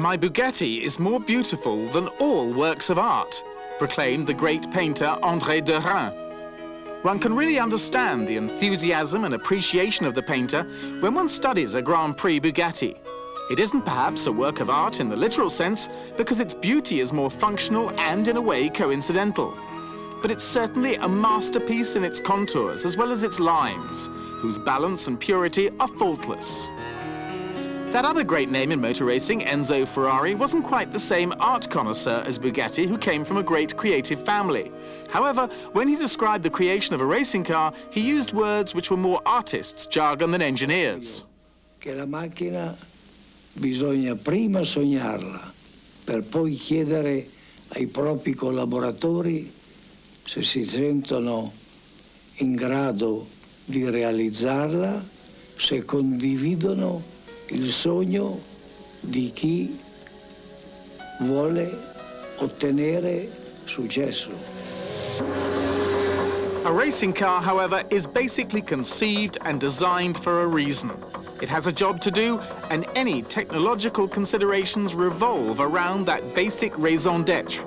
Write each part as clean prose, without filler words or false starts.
My Bugatti is more beautiful than all works of art, proclaimed the great painter André Derain. One can really understand the enthusiasm and appreciation of the painter when one studies a Grand Prix Bugatti. It isn't perhaps a work of art in the literal sense, because its beauty is more functional and, in a way, coincidental. But it's certainly a masterpiece in its contours as well as its lines, whose balance and purity are faultless. That other great name in motor racing, Enzo Ferrari, wasn't quite the same art connoisseur as Bugatti, who came from a great creative family. However, when he described the creation of a racing car, he used words which were more artists' jargon than engineers. Che la macchina bisogna prima sognarla, per poi chiedere ai propri collaboratori se si sentono in grado di realizzarla, se condividono il sogno di chi vuole ottenere successo. A racing car, however, is basically conceived and designed for a reason. It has a job to do, and any technological considerations revolve around that basic raison d'etre.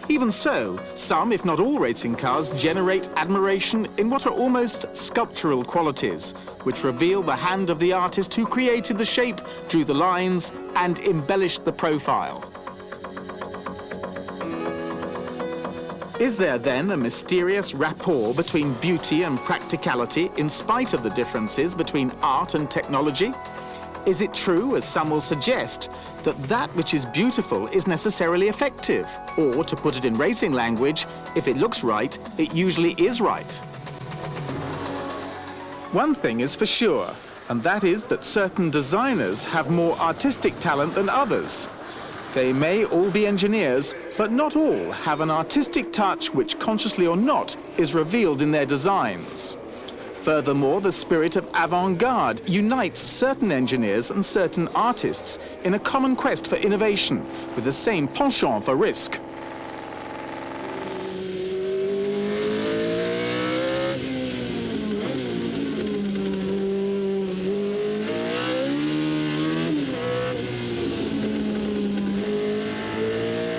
Even so, some, if not all, racing cars generate admiration in what are almost sculptural qualities, which reveal the hand of the artist who created the shape, drew the lines, and embellished the profile. Is there then a mysterious rapport between beauty and practicality in spite of the differences between art and technology? Is it true, as some will suggest, that that which is beautiful is necessarily effective? Or, to put it in racing language, if it looks right, it usually is right? One thing is for sure, and that is that certain designers have more artistic talent than others. They may all be engineers, but not all have an artistic touch which, consciously or not, is revealed in their designs. Furthermore, the spirit of avant-garde unites certain engineers and certain artists in a common quest for innovation, with the same penchant for risk.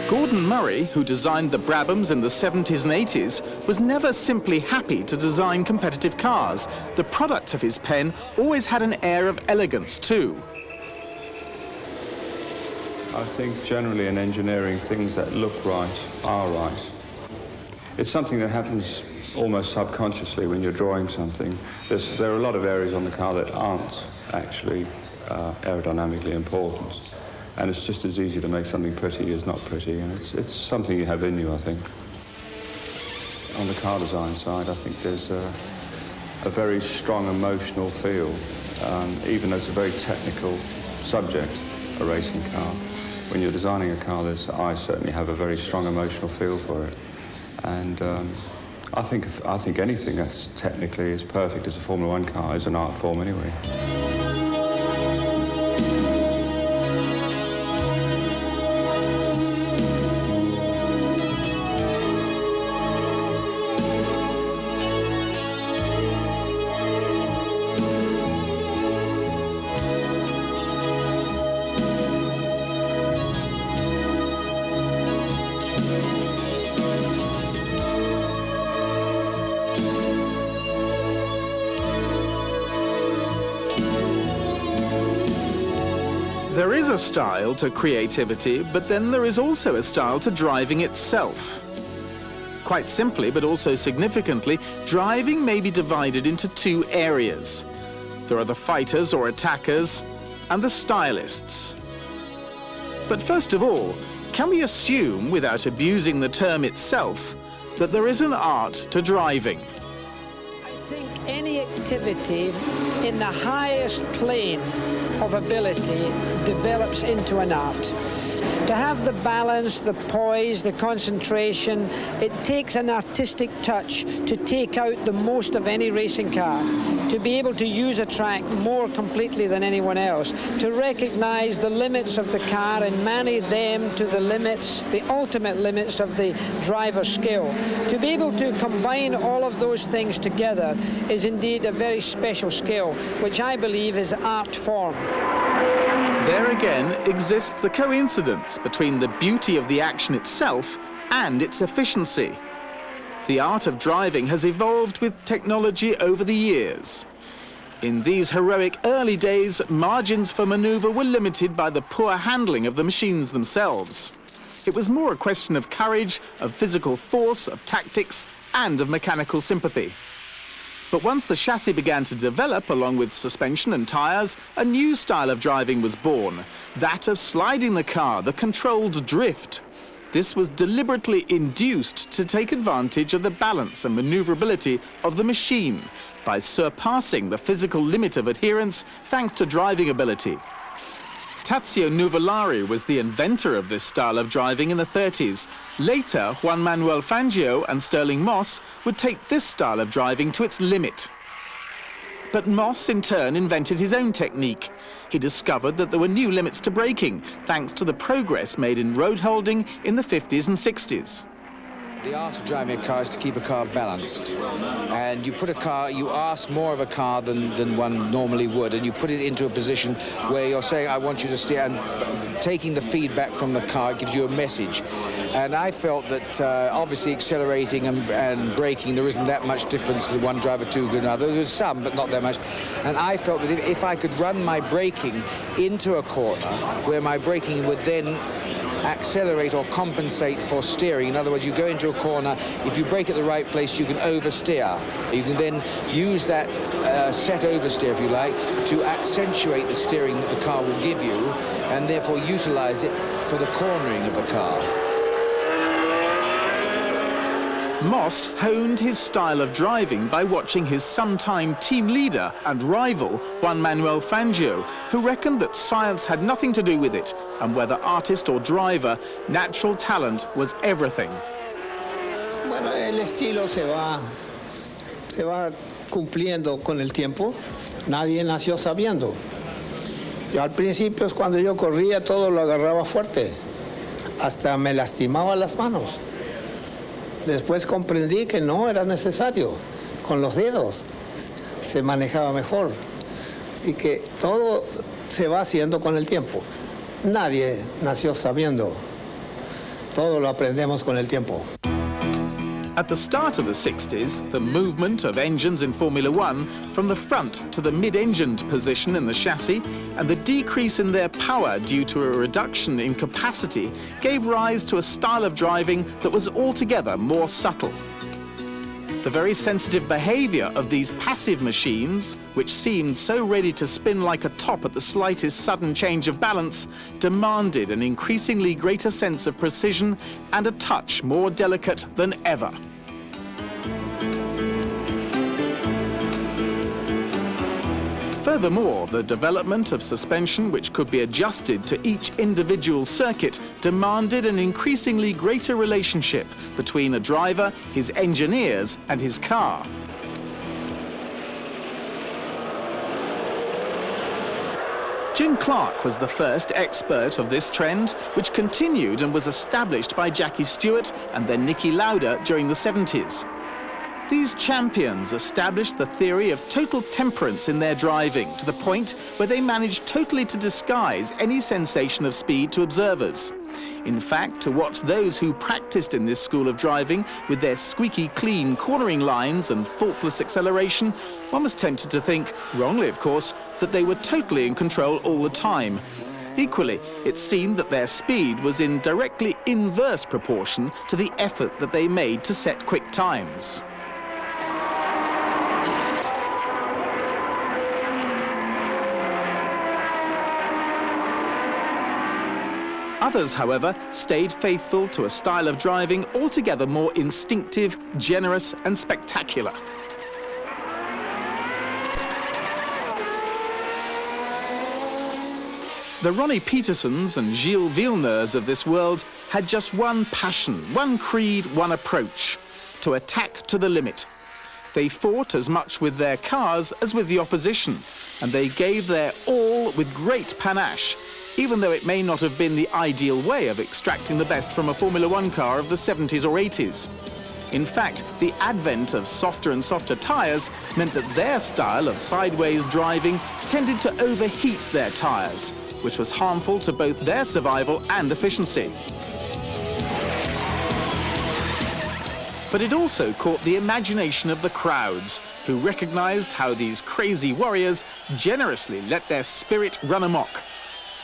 Gordon Murray, who designed the Brabhams in the 70s and 80s, was never simply happy to design competitive cars. The products of his pen always had an air of elegance, too. I think generally in engineering, things that look right are right. It's something that happens almost subconsciously when you're drawing something. There are a lot of areas on the car that aren't actually aerodynamically important. And it's just as easy to make something pretty as not pretty, and it's something you have in you, I think. On the car design side, I think there's a very strong emotional feel, even though it's a very technical subject, a racing car. When you're designing a car, I certainly have a very strong emotional feel for it. And I think anything that's technically as perfect as a Formula One car is an art form anyway. There is a style to creativity, but then there is also a style to driving itself. Quite simply, but also significantly, driving may be divided into two areas. There are the fighters or attackers, and the stylists. But first of all, can we assume, without abusing the term itself, that there is an art to driving? I think any activity in the highest plane of ability develops into an art. To have the balance, the poise, the concentration, it takes an artistic touch to take out the most of any racing car, to be able to use a track more completely than anyone else, to recognize the limits of the car and manage them to the limits, the ultimate limits of the driver's skill. To be able to combine all of those things together is indeed a very special skill, which I believe is art form. There again exists the coincidence between the beauty of the action itself and its efficiency. The art of driving has evolved with technology over the years. In these heroic early days, margins for maneuver were limited by the poor handling of the machines themselves. It was more a question of courage, of physical force, of tactics, and of mechanical sympathy. But once the chassis began to develop, along with suspension and tyres, a new style of driving was born, that of sliding the car, the controlled drift. This was deliberately induced to take advantage of the balance and manoeuvrability of the machine by surpassing the physical limit of adherence thanks to driving ability. Tazio Nuvolari was the inventor of this style of driving in the 30s. Later, Juan Manuel Fangio and Stirling Moss would take this style of driving to its limit. But Moss, in turn, invented his own technique. He discovered that there were new limits to braking, thanks to the progress made in road holding in the 50s and 60s. The art of driving a car is to keep a car balanced. And you ask more of a car than one normally would, and you put it into a position where you're saying, I want you to steer, and taking the feedback from the car gives you a message. And I felt that obviously accelerating and braking, there isn't that much difference to one driver to another. There's some, but not that much. And I felt that if I could run my braking into a corner where my braking would then accelerate or compensate for steering. In other words, you go into a corner, if you brake at the right place, you can oversteer. You can then use that set oversteer, if you like, to accentuate the steering that the car will give you, and therefore utilize it for the cornering of the car. Moss honed his style of driving by watching his sometime team leader and rival, Juan Manuel Fangio, who reckoned that science had nothing to do with it, and whether artist or driver, natural talent was everything. Bueno, el estilo se va cumpliendo con el tiempo. Nadie nació sabiendo. Y al principio, cuando yo corría, todo lo agarraba fuerte. Hasta me lastimaba las manos. Después comprendí que no era necesario. Con los dedos se manejaba mejor y que todo se va haciendo con el tiempo. Nadie nació sabiendo. Todo lo aprendemos con el tiempo. At the start of the 60s, the movement of engines in Formula One from the front to the mid-engined position in the chassis and the decrease in their power due to a reduction in capacity gave rise to a style of driving that was altogether more subtle. The very sensitive behavior of these passive machines, which seemed so ready to spin like a top at the slightest sudden change of balance, demanded an increasingly greater sense of precision and a touch more delicate than ever. Furthermore, the development of suspension which could be adjusted to each individual circuit demanded an increasingly greater relationship between a driver, his engineers, and his car. Jim Clark was the first expert of this trend, which continued and was established by Jackie Stewart and then Niki Lauda during the 70s. These champions established the theory of total temperance in their driving to the point where they managed totally to disguise any sensation of speed to observers. In fact, to watch those who practiced in this school of driving with their squeaky clean cornering lines and faultless acceleration, one was tempted to think, wrongly of course, that they were totally in control all the time. Equally, it seemed that their speed was in directly inverse proportion to the effort that they made to set quick times. Others, however, stayed faithful to a style of driving altogether more instinctive, generous, and spectacular. The Ronnie Petersons and Gilles Villeneuves of this world had just one passion, one creed, one approach: to attack to the limit. They fought as much with their cars as with the opposition, and they gave their all with great panache, even though it may not have been the ideal way of extracting the best from a Formula One car of the 70s or 80s. In fact, the advent of softer and softer tyres meant that their style of sideways driving tended to overheat their tyres, which was harmful to both their survival and efficiency. But it also caught the imagination of the crowds, who recognized how these crazy warriors generously let their spirit run amok.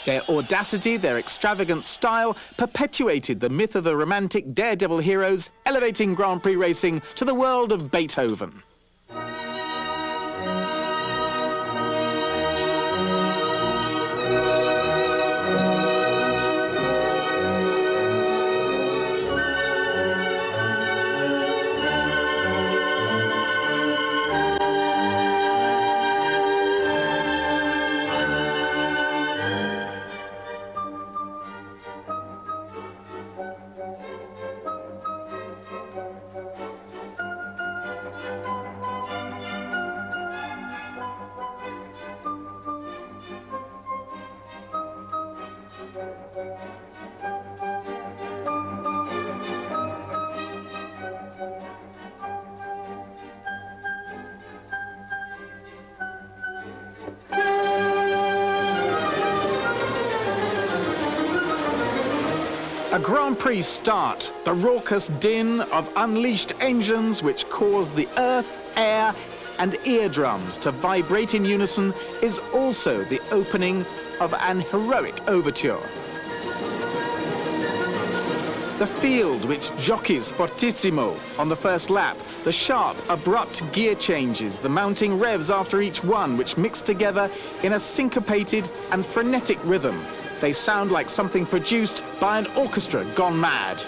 Their audacity, their extravagant style perpetuated the myth of the romantic daredevil heroes, elevating Grand Prix racing to the world of Beethoven. A Grand Prix start, the raucous din of unleashed engines which cause the earth, air and eardrums to vibrate in unison, is also the opening of an heroic overture. The field which jockeys fortissimo on the first lap, the sharp, abrupt gear changes, the mounting revs after each one, which mix together in a syncopated and frenetic rhythm. They sound like something produced by an orchestra gone mad.